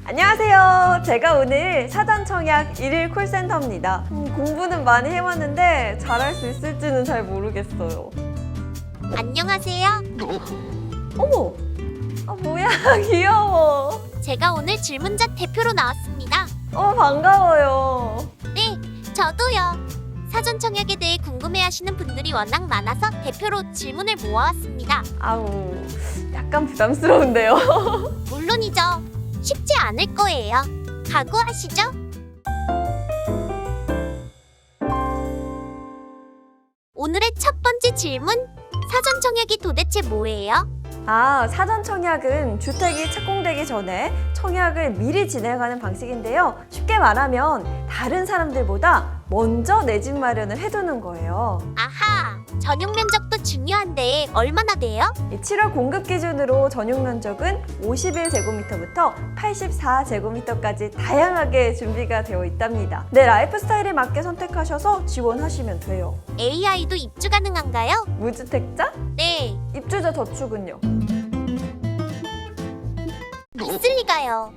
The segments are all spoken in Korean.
안녕하세요. 제가 오늘 사전청약 1일 콜센터입니다. 공부는 많이 해왔는데 잘할 수 있을지는 잘 모르겠어요. 안녕하세요. 어머! 아 뭐야 귀여워. 제가 오늘 질문자 대표로 나왔습니다. 반가워요. 네, 저도요. 사전 청약에 대해 궁금해하시는 분들이 워낙 많아서 대표로 질문을 모아왔습니다. 아우 약간 부담스러운데요. 물론이죠. 쉽지 않을 거예요. 각오하시죠? 오늘의 첫 번째 질문. 사전 청약이 도대체 뭐예요? 사전청약은 주택이 착공되기 전에 청약을 미리 진행하는 방식인데요. 쉽게 말하면 다른 사람들보다 먼저 내 집 마련을 해두는 거예요. 아하, 전용 면적도 중요한데 얼마나 돼요? 7월 공급 기준으로 전용 면적은 51제곱미터부터 84제곱미터까지 다양하게 준비가 되어 있답니다. 내 라이프 스타일에 맞게 선택하셔서 지원하시면 돼요. AI도 입주 가능한가요? 무주택자? 네, 입주자 저축은요? 있을 리가요.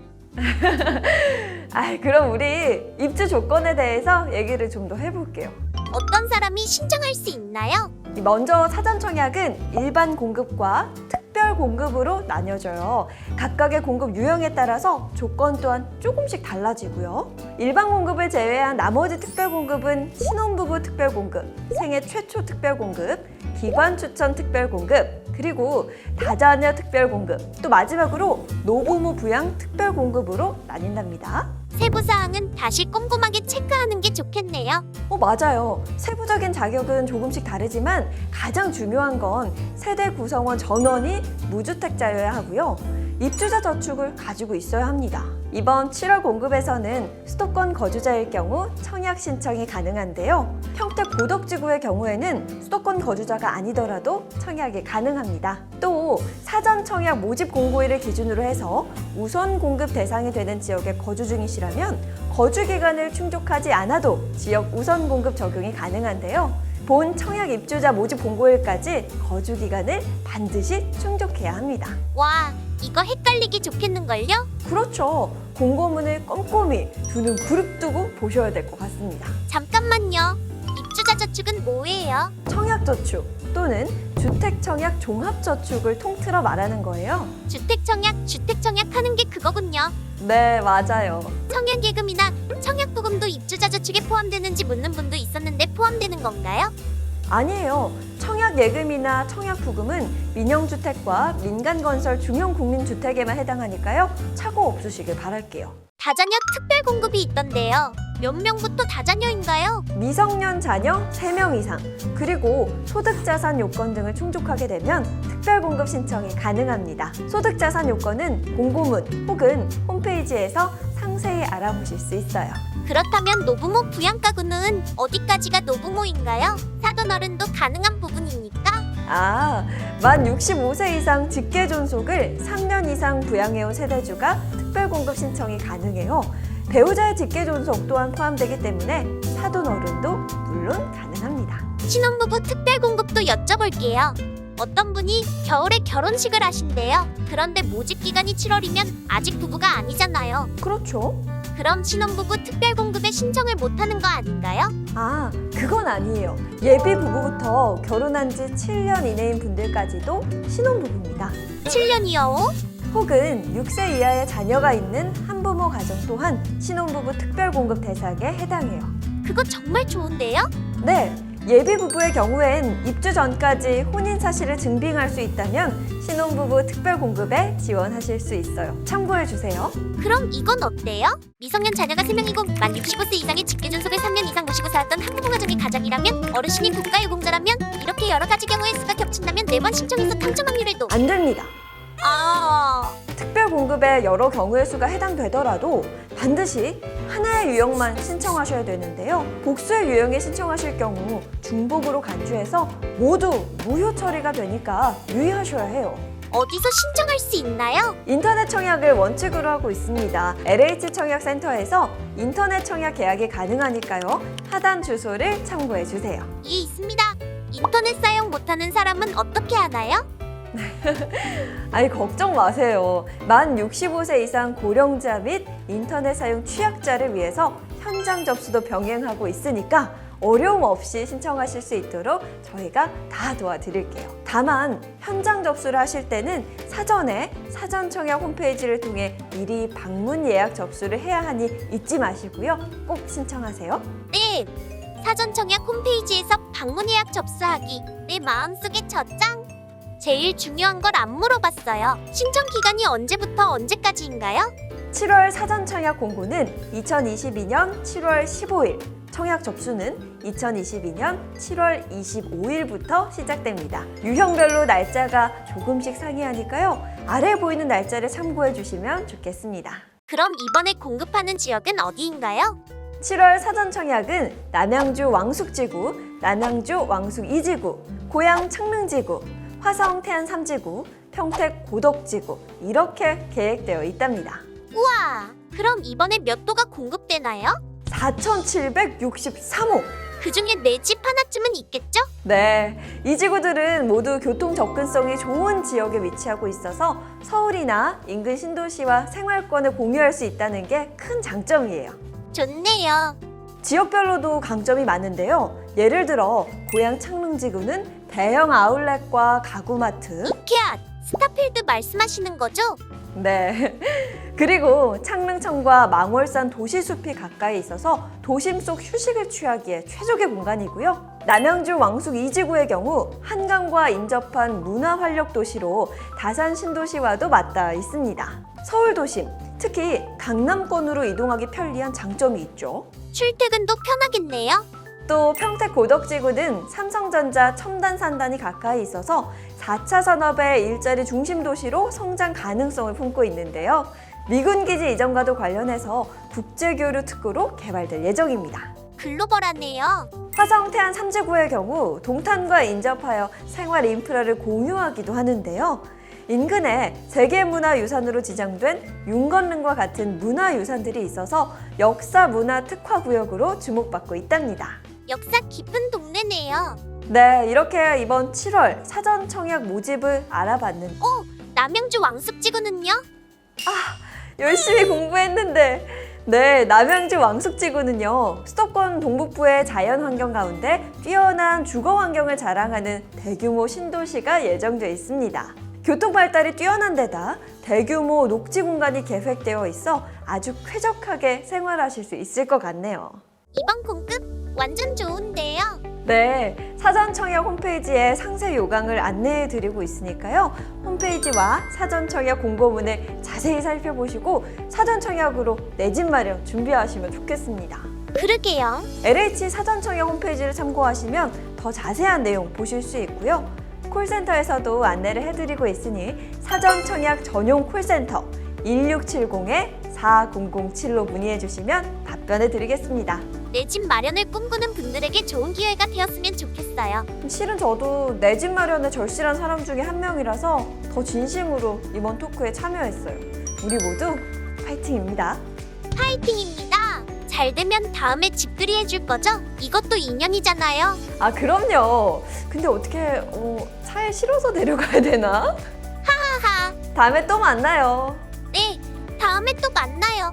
그럼 우리 입주 조건에 대해서 얘기를 좀 더 해볼게요. 어떤 사람이 신청할 수 있나요? 먼저 사전청약은 일반 공급과 특별 공급으로 나뉘어져요. 각각의 공급 유형에 따라서 조건 또한 조금씩 달라지고요. 일반 공급을 제외한 나머지 특별 공급은 신혼부부 특별 공급, 생애 최초 특별 공급, 기관 추천 특별 공급, 그리고 다자녀 특별 공급, 또 마지막으로 노부모 부양 특별 공급으로 나뉜답니다. 세부사항은 다시 꼼꼼하게 체크하는 게 좋겠네요. 맞아요. 세부적인 자격은 조금씩 다르지만 가장 중요한 건 세대 구성원 전원이 무주택자여야 하고요. 입주자 저축을 가지고 있어야 합니다. 이번 7월 공급에서는 수도권 거주자일 경우 청약 신청이 가능한데요. 평택 고덕지구의 경우에는 수도권 거주자가 아니더라도 청약이 가능합니다. 또 사전 청약 모집 공고일을 기준으로 해서 우선 공급 대상이 되는 지역에 거주 중이시라면 거주 기간을 충족하지 않아도 지역 우선 공급 적용이 가능한데요. 본 청약 입주자 모집 공고일까지 거주 기간을 반드시 충족해야 합니다. 와, 이거 헷갈리기 좋겠는걸요? 그렇죠. 공고문을 꼼꼼히 두 눈 부릅뜨고 보셔야 될 것 같습니다. 잠깐만요. 입주자 저축은 뭐예요? 청약저축 또는 주택청약 종합저축을 통틀어 말하는 거예요. 주택 청약 하는 게 그거군요. 네, 맞아요. 청약예금이나 청약부금도 입주자 저축에 포함되는지 묻는 분도 있었는데 포함되는 건가요? 아니에요. 청약예금이나 청약부금은 민영주택과 민간건설 중형국민주택에만 해당하니까요. 착오 없으시길 바랄게요. 다자녀 특별 공급이 있던데요. 몇 명부터 다자녀인가요? 미성년 자녀 3명 이상, 그리고 소득자산 요건 등을 충족하게 되면 특별공급 신청이 가능합니다. 소득자산 요건은 공고문 혹은 홈페이지에서 상세히 알아보실 수 있어요. 그렇다면 노부모 부양가구는 어디까지가 노부모인가요? 사돈 어른도 가능한 부분입니까? 만 65세 이상 직계존속을 3년 이상 부양해온 세대주가 특별공급 신청이 가능해요. 배우자의 직계존속 또한 포함되기 때문에 사돈 어른도 물론 가능합니다. 신혼부부 특별공급도 여쭤볼게요. 어떤 분이 겨울에 결혼식을 하신대요. 그런데 모집 기간이 7월이면 아직 부부가 아니잖아요. 그렇죠. 그럼 신혼부부 특별공급에 신청을 못하는 거 아닌가요? 그건 아니에요. 예비 부부부터 결혼한 지 7년 이내인 분들까지도 신혼부부입니다. 7년이요? 혹은 6세 이하의 자녀가 있는 한부모 가정 또한 신혼부부 특별공급 대상에 해당해요. 그거 정말 좋은데요? 네, 예비 부부의 경우엔 입주 전까지 혼인 사실을 증빙할 수 있다면 신혼부부 특별공급에 지원하실 수 있어요. 참고해주세요. 그럼 이건 어때요? 미성년 자녀가 3명이고 만 65세 이상의 직계존속을 3년 이상 모시고 살았던 한부모 가정이 가장이라면 어르신이 국가유공자라면 이렇게 여러 가지 경우의 수가 겹친다면 4번 신청해서 당첨 확률에도 안 됩니다. 특별공급에 여러 경우의 수가 해당되더라도 반드시 하나의 유형만 신청하셔야 되는데요. 복수의 유형에 신청하실 경우 중복으로 간주해서 모두 무효 처리가 되니까 유의하셔야 해요. 어디서 신청할 수 있나요? 인터넷 청약을 원칙으로 하고 있습니다. LH청약센터에서 인터넷 청약 계약이 가능하니까요. 하단 주소를 참고해 주세요. 예, 있습니다. 인터넷 사용 못하는 사람은 어떻게 하나요? 아니 걱정 마세요. 만 65세 이상 고령자 및 인터넷 사용 취약자를 위해서 현장 접수도 병행하고 있으니까 어려움 없이 신청하실 수 있도록 저희가 다 도와드릴게요. 다만 현장 접수를 하실 때는 사전에 사전청약 홈페이지를 통해 미리 방문 예약 접수를 해야 하니 잊지 마시고요. 꼭 신청하세요. 네, 사전 청약 홈페이지에서 방문 예약 접수하기. 내 마음속에 저장. 제일 중요한 걸 안 물어봤어요. 신청 기간이 언제부터 언제까지인가요? 7월 사전청약 공고는 2022년 7월 15일, 청약 접수는 2022년 7월 25일부터 시작됩니다. 유형별로 날짜가 조금씩 상이하니까요. 아래 보이는 날짜를 참고해 주시면 좋겠습니다. 그럼 이번에 공급하는 지역은 어디인가요? 7월 사전청약은 남양주 왕숙지구, 남양주 왕숙 2지구, 고양 창릉지구, 화성 태안 3지구, 평택 고덕지구 이렇게 계획되어 있답니다. 우와, 그럼 이번에 몇 도가 공급되나요? 4,763호! 그 중에 내 집 하나쯤은 있겠죠? 네, 이 지구들은 모두 교통 접근성이 좋은 지역에 위치하고 있어서 서울이나 인근 신도시와 생활권을 공유할 수 있다는 게 큰 장점이에요. 좋네요. 지역별로도 강점이 많은데요. 예를 들어 고양 창릉지구는 대형 아울렛과 가구마트, 이케아, 스타필드 말씀하시는 거죠? 네. 그리고 창릉천과 망월산 도시숲이 가까이 있어서 도심 속 휴식을 취하기에 최적의 공간이고요. 남양주 왕숙 2지구의 경우 한강과 인접한 문화활력 도시로 다산 신도시와도 맞닿아 있습니다. 서울 도심, 특히 강남권으로 이동하기 편리한 장점이 있죠. 출퇴근도 편하겠네요. 또 평택 고덕지구는 삼성전자 첨단 산단이 가까이 있어서 4차 산업의 일자리 중심 도시로 성장 가능성을 품고 있는데요. 미군기지 이전과도 관련해서 국제교류 특구로 개발될 예정입니다. 글로벌하네요. 화성 태안 3지구의 경우 동탄과 인접하여 생활 인프라를 공유하기도 하는데요. 인근에 세계문화유산으로 지정된 윤건릉과 같은 문화유산들이 있어서 역사문화 특화구역으로 주목받고 있답니다. 역사 깊은 동네네요. 네, 이렇게 이번 7월 사전 청약 모집을 알아봤는데 남양주 왕숙지구는요? 열심히 공부했는데 네, 남양주 왕숙지구는요. 수도권 동북부의 자연환경 가운데 뛰어난 주거환경을 자랑하는 대규모 신도시가 예정되어 있습니다. 교통발달이 뛰어난 데다 대규모 녹지 공간이 계획되어 있어 아주 쾌적하게 생활하실 수 있을 것 같네요. 이번 공급 완전 좋은데요. 네, 사전 청약 홈페이지에 상세 요강을 안내해 드리고 있으니까요. 홈페이지와 사전 청약 공고문을 자세히 살펴보시고 사전 청약으로 내 집 마련 준비하시면 좋겠습니다. 그러게요. LH 사전 청약 홈페이지를 참고하시면 더 자세한 내용 보실 수 있고요. 콜센터에서도 안내를 해드리고 있으니 사전 청약 전용 콜센터 1670-4007로 문의해 주시면 답변해 드리겠습니다. 내 집 마련을 꿈꾸는 분들에게 좋은 기회가 되었으면 좋겠어요. 실은 저도 내 집 마련에 절실한 사람 중에 한 명이라서 더 진심으로 이번 토크에 참여했어요. 우리 모두 파이팅입니다. 파이팅입니다. 잘 되면 다음에 집들이 해줄 거죠? 이것도 인연이잖아요. 아 그럼요. 근데 어떻게 차에 실어서 내려가야 되나? 하하. 다음에 또 만나요. 네, 다음에 또 만나요.